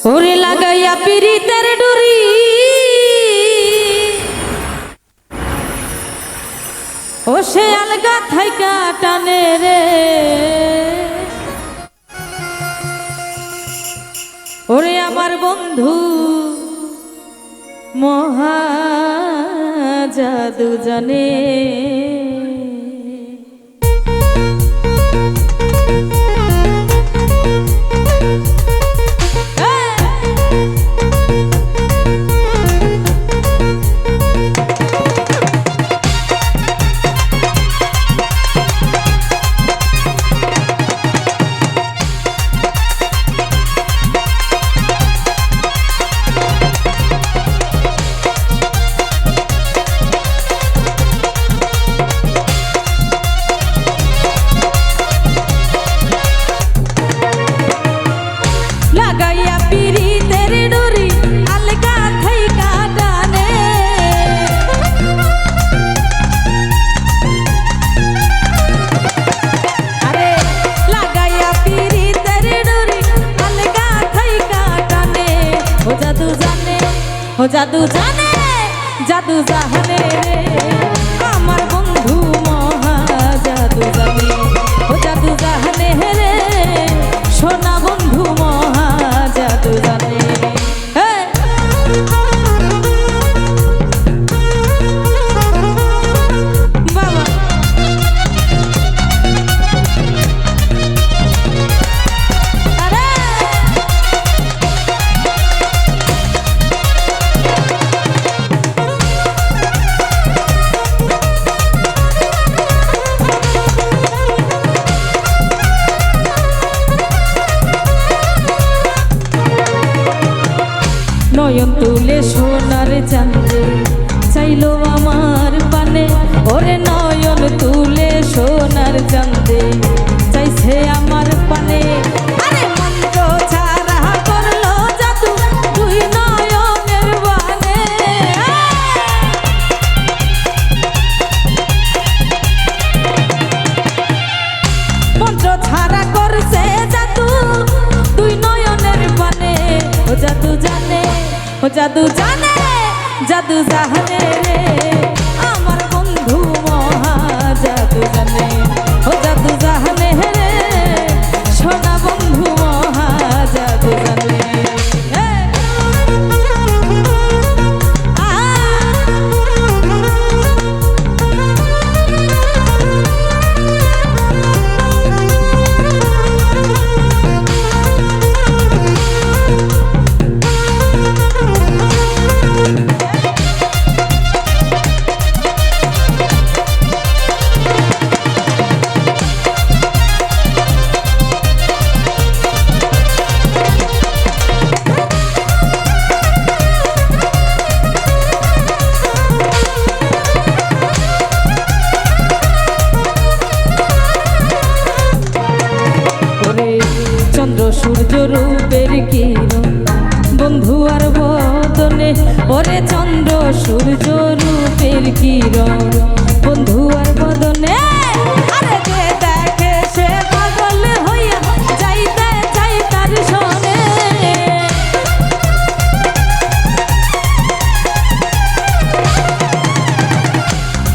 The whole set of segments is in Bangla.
ওরে লাগাইয়া পিরিতের ডুরি ও সে আলগা থাইকা টানে রে ওরে আমার বন্ধু মহা জাদু জানে ও জাদু জানে জাদু জানে রে আমার বন্ধু মহা জাদু জানে ও জাদু জানে রে সোনা বন্ধু মহা জাদু জানে বাবা নয়ন তুলে সোনার চাঁদে চাইলো আমার পানে ওরে নয়ন তুলে সোনার চাঁদে চাইছে আমার পানে আরে মন্ত্র ছাড়া করলো জাদু তুই নয়নের বানে মন্ত্র ছাড়া করছে জাদু তুই নয়নের বানে ও জাদু জানে ও জাদু জানে জাদু জানে রে আমার বন্ধু মহা জাদু জানে ও জাদু জানে রে সোনা বন্ধু মহা জাদু জানে সূর্য রূপের কিরণ বন্ধু আর বদনে ওরে চন্দ্র সূর্য রূপের কিরণ বন্ধু আর বদনে আরে যে দেখে সে পাগল হইয়া যাইতে চাই তার সনে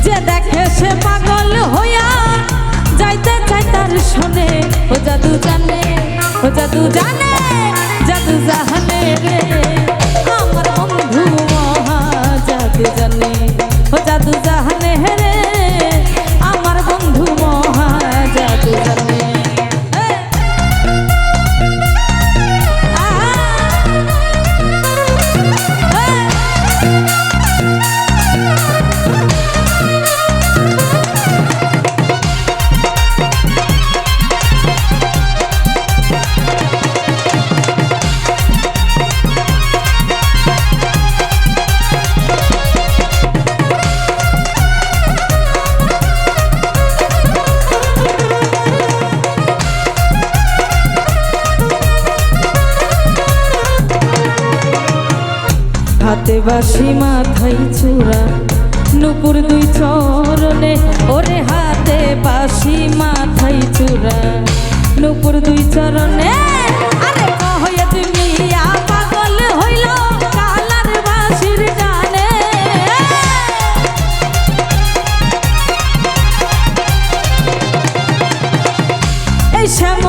যে দেখে সে পাগল হইয়া যাইতে চাই তার সনে ও জাদু জানে ও জাদু জানে জাদু জানে রে আমার বন্ধু মহা জাদু জানে ও জাদু জানে রে আমার বন্ধু মহা জাদু জানে হাতে বাঁশি মাথায় চূড়া নুপুর দুই চরণে ওরে হাতে বাঁশি মাথায় চূড়া নুপুর দুই চরণে আরে কহয়া তুমি আপা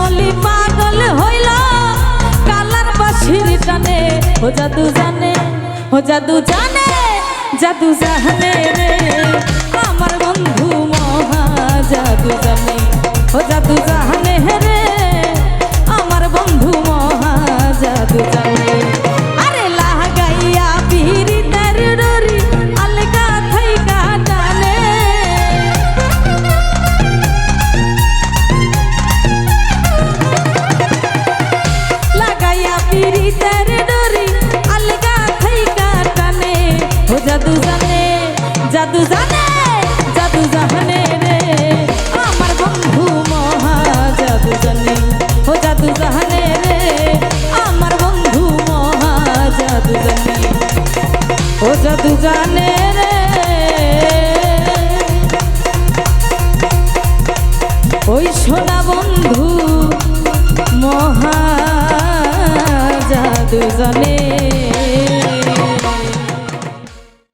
শ্যামলি পাগল হইল কালার বাঁশির টানে ও জাদু জানে ও জাদু জানে জাদু জানে রে আমার বন্ধু মহা জাদু জানে ও জাদু জানে রে আমার বন্ধু মহা জাদু জানে আরে লাগাইয়া পিরিতের ডরি আলগা থাইকা টানে লাগাইয়া পিরিতের ডরি আলগা থাইকা টানে ও জাদু জানে জাদু জানে জাদু জানে রে আমার বন্ধু মহা জাদু জানে ও জাদু জানে রে আমার বন্ধু মহা জাদু জানে ও জাদু জানে রে ওই সোনা বন্ধু মহা জাদু জানে।